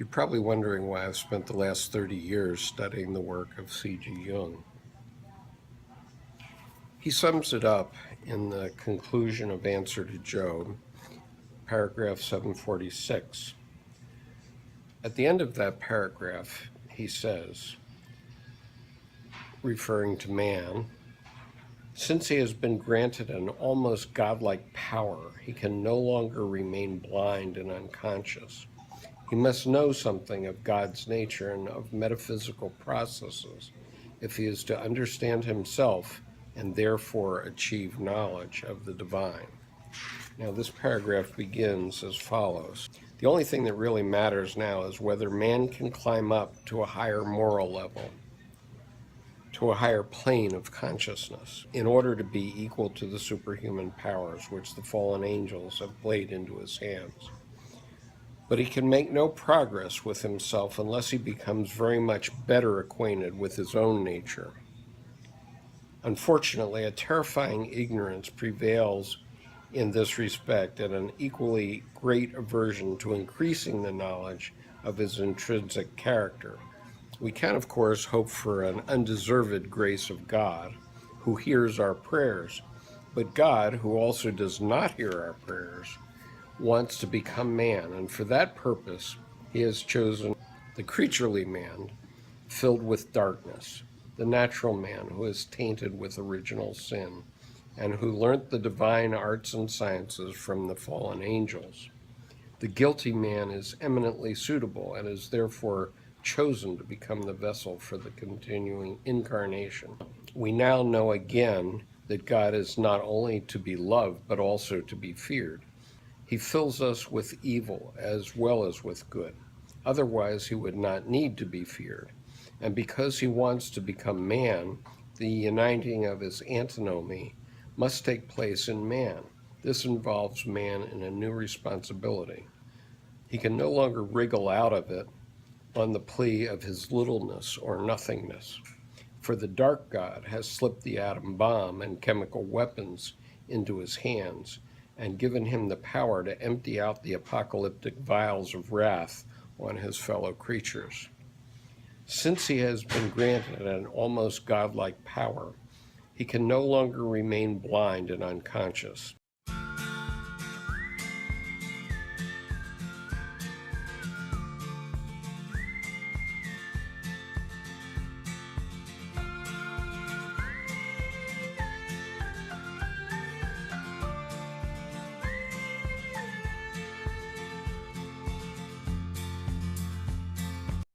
You're probably wondering why I've spent the last 30 years studying the work of C.G. Jung. He sums it up in the conclusion of Answer to Job, paragraph 746. At the end of that paragraph, he says, referring to man, since he has been granted an almost godlike power, he can no longer remain blind and unconscious. He must know something of God's nature and of metaphysical processes if he is to understand himself and therefore achieve knowledge of the divine. Now, this paragraph begins as follows. The only thing that really matters now is whether man can climb up to a higher moral level, to a higher plane of consciousness, in order to be equal to the superhuman powers which the fallen angels have played into his hands. But he can make no progress with himself unless he becomes very much better acquainted with his own nature. Unfortunately, a terrifying ignorance prevails in this respect, and an equally great aversion to increasing the knowledge of his intrinsic character. We can, of course, hope for an undeserved grace of God, who hears our prayers, but God, who also does not hear our prayers, wants to become man, and for that purpose he has chosen the creaturely man filled with darkness, the natural man who is tainted with original sin, and who learnt the divine arts and sciences from the fallen angels. The guilty man is eminently suitable and is therefore chosen to become the vessel for the continuing incarnation. We now know again that God is not only to be loved, but also to be feared. He fills us with evil as well as with good. Otherwise, he would not need to be feared. And because he wants to become man, the uniting of his antinomy must take place in man. This involves man in a new responsibility. He can no longer wriggle out of it on the plea of his littleness or nothingness. For the dark God has slipped the atom bomb and chemical weapons into his hands and given him the power to empty out the apocalyptic vials of wrath on his fellow creatures. Since he has been granted an almost godlike power, he can no longer remain blind and unconscious.